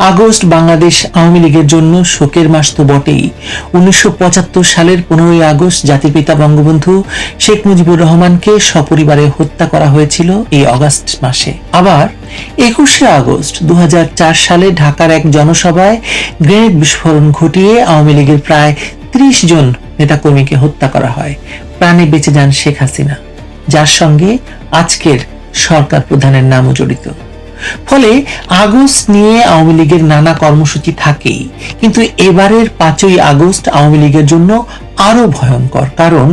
August Bangladesh Awami লীগের জন্য শোকের মাস তো বটেই। 1975 সালের 15ই আগস্ট জাতির পিতা বঙ্গবন্ধু শেখ মুজিবুর রহমানকে সপরিবারে হত্যা করা হয়েছিল এই অগাস্ট মাসে। আবার 21শে আগস্ট 2004 সালে ঢাকার এক জনসভায় গ্রেনেড বিস্ফোরণ ঘটিয়ে আওয়ামী লীগের প্রায় 30 জন নেতাকর্মীকে হত্যা করা হয়। প্রাণে বেঁচে যান শেখ হাসিনা, যার সঙ্গে আজকের সরকার প্রধানের নামও জড়িত। ফলে আগস্ট নিয়ে আওয়ামী লীগের নানা কর্মসূচি থাকেই, কিন্তু এবারের 5ই আগস্ট আওয়ামী লীগের জন্য আরো ভয়ঙ্কর। কারণ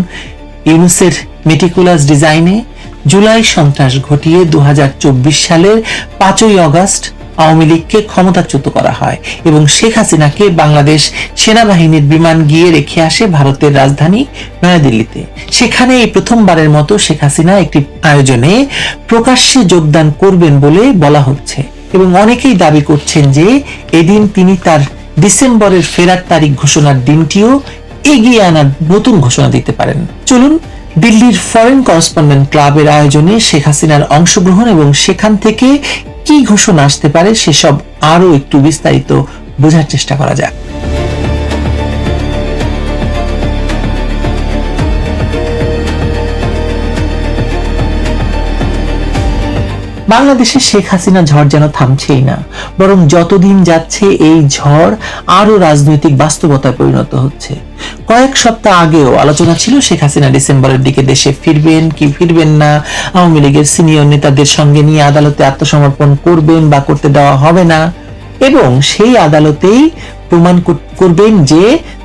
ইউনূসের মেটিকুলাস ডিজাইনে জুলাই সন্ত্রাস ঘটিয়ে 2024 সালের 5ই আগস্ট আওয়ামী লীগকে ক্ষমতাচ্যুত করা হয় এবং শেখ হাসিনাকে বাংলাদেশ সেনাবাহিনীর বিমান গিয়ে রেখে আসে ভারতের রাজধানী নয়াদিল্লিতে। সেখানে এই প্রথমবারের মতো শেখ হাসিনা একটি আয়োজনে প্রকাশ্যে যোগদান করবেন বলে বলা হচ্ছে এবং অনেকেই দাবি করছেন যে এদিন তিনি তার ডিসেম্বরের ফেরার তারিখ ঘোষণার দিনটিও এগিয়ে আনার নতুন ঘোষণা দিতে পারেন। চলুন দিল্লির ফরেন করেসপন্ডেন্ট ক্লাবের আয়োজনে শেখ হাসিনার অংশগ্রহণ এবং সেখান থেকে কি ঘোষণা আসতে পারে সেসব আরো একটু বিস্তারিত বোঝার চেষ্টা করা যাক। বাংলাদেশে শেখ হাসিনা ঝড় যেন থামছেই না, বরং যতদিন যাচ্ছে এই ঝড় আরো রাজনৈতিক বাস্তবতায় পরিণত হচ্ছে। কয়েক সপ্তাহ আগেও আলোচনা ছিল শেখ হাসিনা ডিসেম্বরের দিকে দেশে ফিরবেন কি ফিরবেন না, আওয়ামী লীগের সিনিয়র নেতাদের সঙ্গে নিয়ে আদালতে আত্মসমর্পণ করবেন বা করতে দেওয়া হবে না, এবং সেই আদালতেই প্রমাণ করবেন যে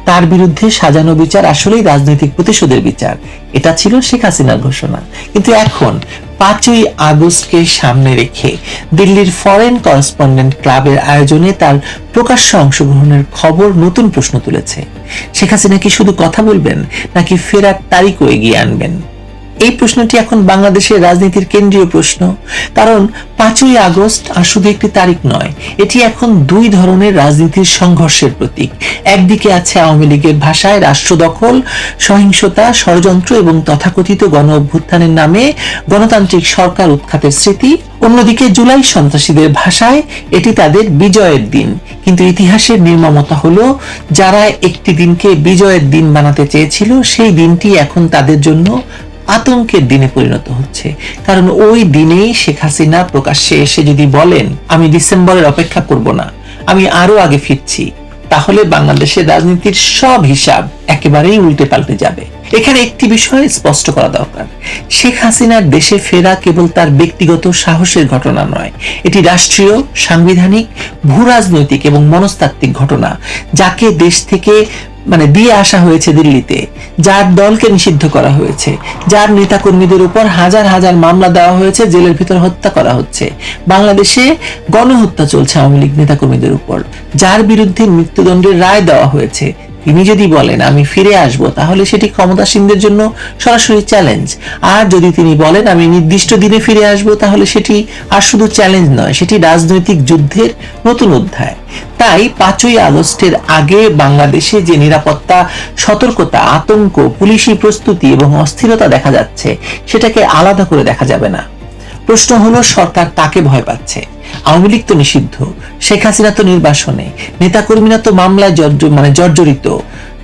তার বিরুদ্ধে সাজানো বিচার আসলেই রাজনৈতিক প্রতিশোধের বিচার। এটা ছিল শেখ হাসিনার ঘোষণা। কিন্তু এখন 5ই আগস্টকে সামনে রেখে দিল্লির ফরেন করেসপন্ডেন্ট ক্লাবের আয়োজনে তার প্রকাশ্য অংশগ্রহণের খবর নতুন প্রশ্ন তুলেছে। শেখ হাসিনা কি শুধু কথা বলবেন নাকি ফেরার তারিখও এগিয়ে আনবেন? এই প্রশ্নটি এখন বাংলাদেশের রাজনীতির কেন্দ্রীয় প্রশ্ন। কারণ 5ই আগস্ট আর শুধু একটি তারিখ নয়, এটি এখন দুই ধরনের রাজনীতির সংঘর্ষের প্রতীক। একদিকে আছে আওয়ামী লীগের ভাষায় রাষ্ট্র দখল, সহিংসতা, ষড়যন্ত্র এবং তথাকথিত গণ অভ্যুত্থানের নামে গণতান্ত্রিক সরকার উৎখাতের স্মৃতি। অন্যদিকে জুলাই সন্ত্রাসীদের ভাষায় এটি তাদের বিজয়ের দিন। কিন্তু ইতিহাসের নির্মমতা হলো, যারা একটি দিনকে বিজয়ের দিন বানাতে চেয়েছিল সেই দিনটি এখন তাদের জন্য আতঙ্কের দিনে পরিণত হচ্ছে। কারণ ওই দিনেই শেখ হাসিনা প্রকাশ্যে এসে যদি বলেন আমি ডিসেম্বরের অপেক্ষা করব না, আমি আরো আগে ফিরছি, তাহলে বাংলাদেশের রাজনীতির সব হিসাব একেবারেই উল্টে পাল্টে যাবে। এখানে একটি বিষয় স্পষ্ট করা দরকার, শেখ হাসিনার দেশে ফেরা কেবল তার ব্যক্তিগত সাহসের ঘটনা নয়, এটি রাষ্ট্রীয়, সাংবিধানিক, ভূরাজনৈতিক এবং মনস্তাত্ত্বিক ঘটনা। যাকে দেশ থেকে দিয়ে আসা হয়েছে দিল্লিতে, যার দলকে নিষিদ্ধ করা হয়েছে, যার নেতাকর্মীদের উপর হাজার হাজার মামলা দেওয়া হয়েছে, জেলের ভিতর হত্যা করা হচ্ছে, বাংলাদেশে গণহত্যা চলছে আওয়ামী লীগ নেতাকর্মীদের উপর, যার বিরুদ্ধে মৃত্যুদণ্ডের রায় দেওয়া হয়েছে, তিনি যদি বলেন আমি ফিরে আসব, তাহলে সেটি ক্ষমতাসীনদের জন্য সরাসরি চ্যালেঞ্জ। আর যদি তিনি বলেন আমি নির্দিষ্ট দিনে ফিরে আসব, তাহলে সেটি আর শুধু চ্যালেঞ্জ নয়, সেটি রাজনৈতিক যুদ্ধের নতুন অধ্যায়। তাই 5ই আগস্টের আগে বাংলাদেশে যে নিরাপত্তা, সতর্কতা, আতঙ্ক, পুলিশি প্রস্তুতি এবং অস্থিরতা দেখা যাচ্ছে, সেটাকে আলাদা করে দেখা যাবে না। প্রশ্ন হলো সরকার তাকে ভয় পাচ্ছে। আওয়ামী লীগ তো নিষিদ্ধ, শেখ হাসিনা তো নির্বাসনে, নেতাকর্মীরা তো মামলায় জর্জরিত,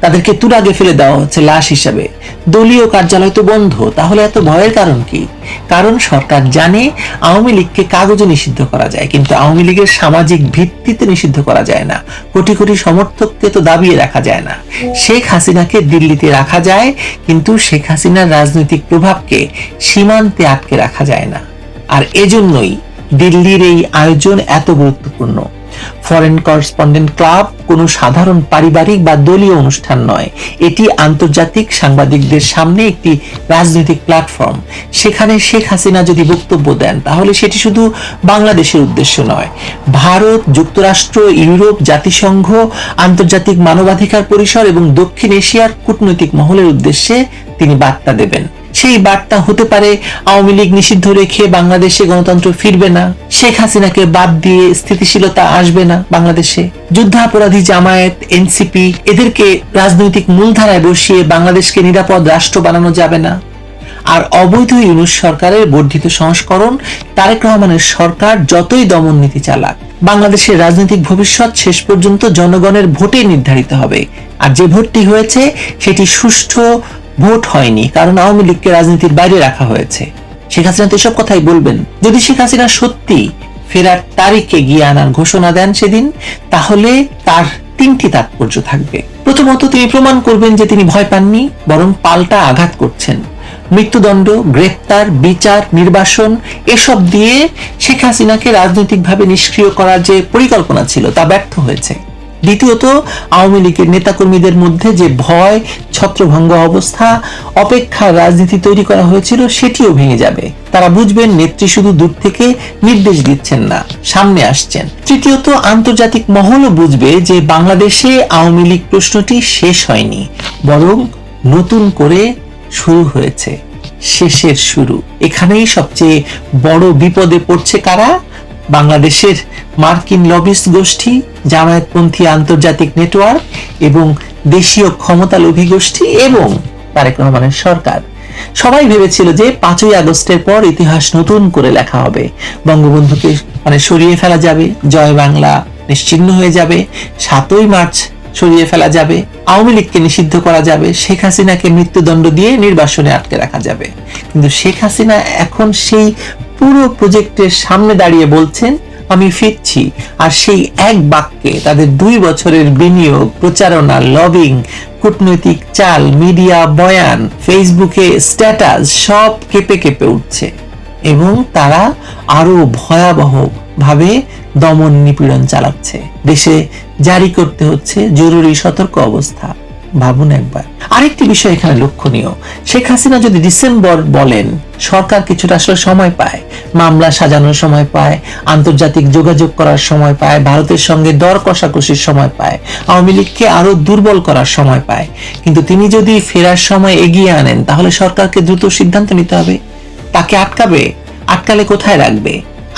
তাদেরকে তুরাগে ফেলে দেওয়া হচ্ছে লাশ হিসাবে, দলীয় কার্যালয় তো বন্ধ। তাহলে এত ভয়ের কারণ কি? কারণ সরকার জানে আওয়ামী লীগকে কাগজে নিষিদ্ধ করা যায়, কিন্তু আওয়ামী লীগের সামাজিক ভিত্তিতে নিষিদ্ধ করা যায় না। কোটি কোটি সমর্থককে তো দাবিয়ে রাখা যায় না। শেখ হাসিনাকে দিল্লিতে রাখা যায়, কিন্তু শেখ হাসিনার রাজনৈতিক প্রভাবকে সীমান্তে আটকে রাখা যায় না। আর এজন্যই দিল্লির এই আয়োজন এত গুরুত্বপূর্ণ। ফরেন করেসপন্ডেন্ট ক্লাব কোনো সাধারণ পারিবারিক বা দলীয় অনুষ্ঠান নয়, এটি আন্তর্জাতিক সাংবাদিকদের সামনে একটি রাজনৈতিক প্ল্যাটফর্ম। সেখানে শেখ হাসিনা যদি বক্তব্য দেন, তাহলে সেটি শুধু বাংলাদেশের উদ্দেশ্য নয়, ভারত, যুক্তরাষ্ট্র, ইউরোপ, জাতিসংঘ, আন্তর্জাতিক মানবাধিকার পরিষদ এবং দক্ষিণ এশিয়ার কূটনৈতিক মহলের উদ্দেশ্যে তিনি বার্তা দেবেন। সেই বার্তা হতে পারে আওয়ামী লীগ নিষিদ্ধ রেখে বাংলাদেশে গণতন্ত্র ফিরবে না, শেখ হাসিনাকে বাদ দিয়ে স্থিতিশীলতা আসবে না বাংলাদেশে, যুদ্ধাপরাধী জামায়াত, এনসিপি এদেরকে রাজনৈতিক মূলধারায় বসিয়ে বাংলাদেশকে নিরাপদ রাষ্ট্র বানানো যাবে না, আর অবৈধ ইউনূস সরকারের বর্ধিত সংস্করণ, তারেক রহমানের সরকার যতই দমন নীতি চালাক বাংলাদেশের রাজনৈতিক ভবিষ্যৎ শেষ পর্যন্ত জনগণের ভোটে নির্ধারিত হবে। আর যে ভোটটি হয়েছে সেটি সুষ্ঠু ভোট হয়নি, কারণ আওয়ামী লীগকে রাজনীতির বাইরে রাখা হয়েছে। শেখ হাসিনা তো এসব কথাই বলবেন। যদি শেখ হাসিনা সত্যি ফেরার তারিখে গিয়ে আনার ঘোষণা দেন সেদিন, তাহলে তার তিনটি তাৎপর্য থাকবে। প্রথমত, তিনি প্রমাণ করবেন যে তিনি ভয় পাননি, বরং পাল্টা আঘাত করছেন। মৃত্যুদণ্ড, গ্রেপ্তার, বিচার, নির্বাসন এসব দিয়ে শেখ হাসিনাকে রাজনৈতিকভাবে নিষ্ক্রিয় করার যে পরিকল্পনা ছিল তা ব্যর্থ হয়েছে। দ্বিতীয়ত, আওয়ামী লীগের নেতাকর্মীদের মধ্যে যে ভয়, ছত্রভঙ্গ অবস্থা, অপেক্ষার রাজনীতি তৈরি করা হয়েছিল সেটিও ভেঙে যাবে। তারা বুঝবেন নেত্রী শুধু দূর থেকে নির্দেশ দিচ্ছেন না, সামনে আসছেন। তৃতীয়ত, আন্তর্জাতিক মহলও বুঝবে যে বাংলাদেশে আওয়ামী লীগ প্রশ্নটি শেষ হয়নি, বরং নতুন করে শুরু হয়েছে, শেষের শুরু। এখানেই সবচেয়ে বড় বিপদে পড়ছে কারা? বাংলাদেশের মার্কিন লবিস্ট গোষ্ঠী, জামায়াতপন্থী আন্তর্জাতিক নেটওয়ার্ক এবং দেশীয় ক্ষমতালোভী গোষ্ঠী এবং তারেক রহমানের সরকার। সবাই ভেবেছিল যে 5ই আগস্টের পর ইতিহাস নতুন করে লেখা হবে, বঙ্গবন্ধুকে সরিয়ে ফেলা যাবে, জয় বাংলা নিশ্চিহ্ন হয়ে যাবে, 7ই মার্চ সরিয়ে ফেলা যাবে, আওয়ামী লীগকে নিষিদ্ধ করা যাবে, শেখ হাসিনাকে মৃত্যুদণ্ড দিয়ে নির্বাসনে আটকে রাখা যাবে। কিন্তু শেখ হাসিনা এখন সেই পুরো প্রজেক্টের সামনে দাঁড়িয়ে বলছেন আমি ফিরছি। আর সেই এক বাক্যে তাদের 2 বছরের বিনিয়োগ, প্রচারণা, লবিং, কূটনৈতিক চাল, মিডিয়া বয়ান, ফেসবুকে স্ট্যাটাস সব কেঁপে কেঁপে উঠছে এবং তারা আরো ভয়াবহ ভাবে দমন নিপীড়ন চালাচ্ছে। দেশে জারি করতে হচ্ছে জরুরি সতর্ক অবস্থা। ভাবুন একবার। আরেকটি বিষয় এখানে লক্ষণীয়, শেখ হাসিনা যদি ডিসেম্বর বলেন, সরকার কিছুটা আসলে সময় পায়, মামলা সাজানোর সময় পায়, আন্তর্জাতিক যোগাযোগ করার সময় পায়, ভারতের সঙ্গে দর কষাকষির সময় পায়, আওয়ামী লীগকে আরো দুর্বল করার সময় পায়। কিন্তু তিনি যদি ফেরার সময় এগিয়ে আনেন, তাহলে সরকারকে দ্রুত সিদ্ধান্ত নিতে হবে। তাকে আটকালে কোথায় রাখবে?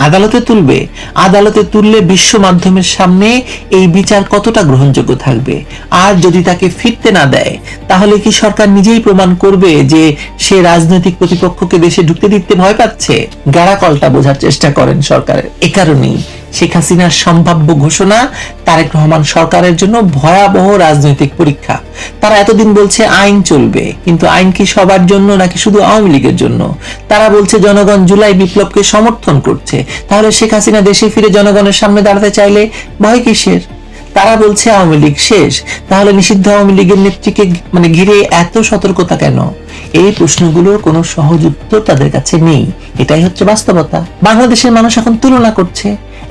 আদালতে তুলবে। আদালতে তুললে বিশ্ব মাধ্যমের সামনে এই বিচার কতটা গ্রহণযোগ্য থাকবে? আর যদি তাকে ফিরতে না দেয়, তাহলে কি সরকার নিজেই প্রমাণ করবে যে সে রাজনৈতিক প্রতিপক্ষকে দেশে ঢুকতে দিতে ভয় পাচ্ছে? গাড়াকলটা বোঝার চেষ্টা করেন সরকারের। এ কারণেই শেখ হাসিনার সম্ভাব্য ঘোষণা তারেক রহমান সরকারের জন্য ভয়াবহ রাজনৈতিক পরীক্ষা। তারা এতদিন বলছে আইন চলবে, কিন্তু আইন কি সবার জন্য নাকি শুধু আওয়ামী লীগের জন্য? তারা বলছে জনগণ জুলাই বিপ্লবকে সমর্থন করছে, তাহলে শেখ হাসিনা দেশে ফিরে জনগণের সামনে দাঁড়াতে চাইলে ভয় কিসের? তারা বলছে আওয়ামী লীগ শেষ, তাহলে নিষিদ্ধ আওয়ামী লীগের নেত্রীকে ঘিরে এত সতর্কতা কেন? এই প্রশ্নগুলোর কোনো সহজ উত্তর তাদের কাছে নেই। এটাই হচ্ছে বাস্তবতা। বাংলাদেশের মানুষ এখন তুলনা করছে।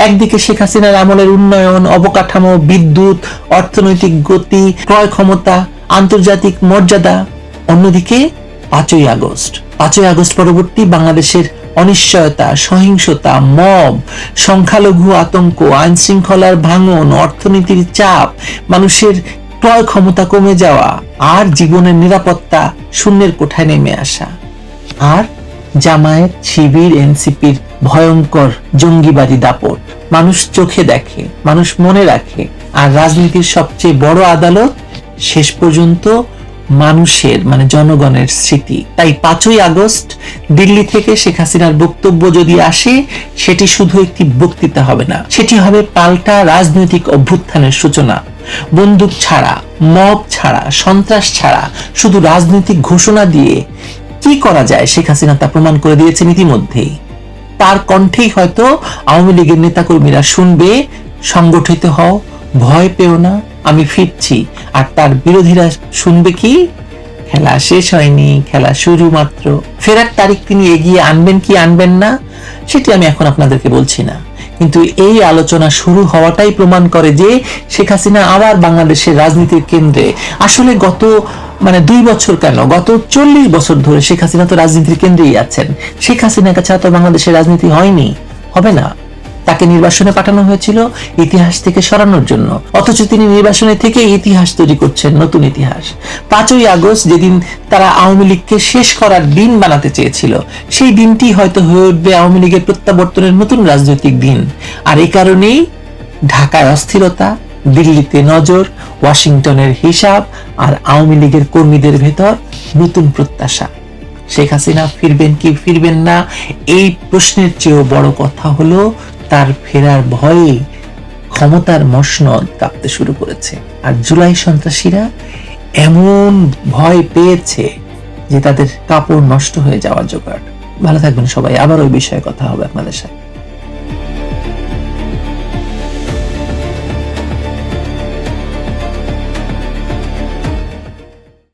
একদিকে শেখ হাসিনার আমলের উন্নয়ন, অবকাঠামো, বিদ্যুৎ, অর্থনৈতিক গতি, ক্রয় ক্ষমতা, আন্তর্জাতিক মর্যাদা, অন্যদিকে 5ই আগস্ট পরবর্তী বাংলাদেশের অনিশ্চয়তা, সহিংসতা, মব, সংখ্যালঘু আতঙ্ক, আইন শৃঙ্খলার ভাঙন, অর্থনীতির চাপ, মানুষের ক্রয় ক্ষমতা কমে যাওয়া আর জীবনের নিরাপত্তা শূন্যের কোঠায় নেমে আসা। আর জামায়াত, শিবির, এনসিপির ভয়ঙ্কর জঙ্গিবাদী দাপট মানুষ চোখে দেখে, মানুষ মনে রাখে। আর রাজনীতির সবচেয়ে বড় আদালত শেষ পর্যন্ত মানুষের জনগণের স্মৃতি। তাই 5ই আগস্ট দিল্লি থেকে শেখ হাসিনার বক্তব্য যদি আসে, সেটি শুধু একটি বক্তৃতা হবে না, সেটি হবে পাল্টা রাজনৈতিক অভ্যুত্থানের সূচনা। বন্দুক ছাড়া, মব ছাড়া, সন্ত্রাস ছাড়া শুধু রাজনৈতিক ঘোষণা দিয়ে কি করা যায় শেখ হাসিনা তা প্রমাণ করে দিয়েছেন ইতিমধ্যেই। তার কণ্ঠেই হয়তো আওয়ামী লীগের নেতাকর্মীরা শুনবে, সংগঠিত হও, ভয় পেও না, আমি ফিরছি। আর তার বিরোধীরা শুনবে কি? খেলা শেষ হয়নি, খেলা শুরু মাত্র। ফেরার তারিখ তিনি এগিয়ে আনবেন কি আনবেন না সেটি আমি এখন আপনাদেরকে বলছি না, কিন্তু এই আলোচনা শুরু হওয়াটাই প্রমাণ করে যে শেখ হাসিনা আবার বাংলাদেশের রাজনীতির কেন্দ্রে। আসলে গত 2 বছর কেন, গত 40 বছর ধরে শেখ হাসিনা তো রাজনীতির কেন্দ্রেই আছেন। শেখ হাসিনার কাছে তো বাংলাদেশের রাজনীতি হয়নি, হবে না। তাকে নির্বাসনে পাঠানো হয়েছিল ইতিহাস থেকে সরানোর জন্য, অথচ তিনি নির্বাসনে থেকে ইতিহাস তৈরি করছেন, নতুন ইতিহাস। 5ই আগস্ট যেদিন তারা আওয়ামী লীগকে শেষ করার দিন বানাতে চেয়েছিল, সেই দিনটি হয়তো হয়ে উঠবে আওয়ামী লীগের প্রত্যাবর্তনের নতুন রাজনৈতিক দিন। আর এই কারণেই ঢাকায় অস্থিরতা, দিল্লিতে নজর, ওয়াশিংটনের হিসাব আর আওয়ামী লীগের কর্মীদের ভেতর নতুন প্রত্যাশা। শেখ হাসিনা ফিরবেন কি ফিরবেন না, এই প্রশ্নের চেয়েও বড় কথা হলো তার ফেরার ভয়ে ক্ষমতার মসনদ কাঁপতে শুরু করেছে। আর জুলাই সন্ত্রাসীরা এমন ভয় পেয়েছে যে তাদের কাপড় নষ্ট হয়ে যাওয়ার জোগাড়। ভালো থাকবেন সবাই, আবার ওই বিষয়ে কথা হবে আপনাদের সাথে।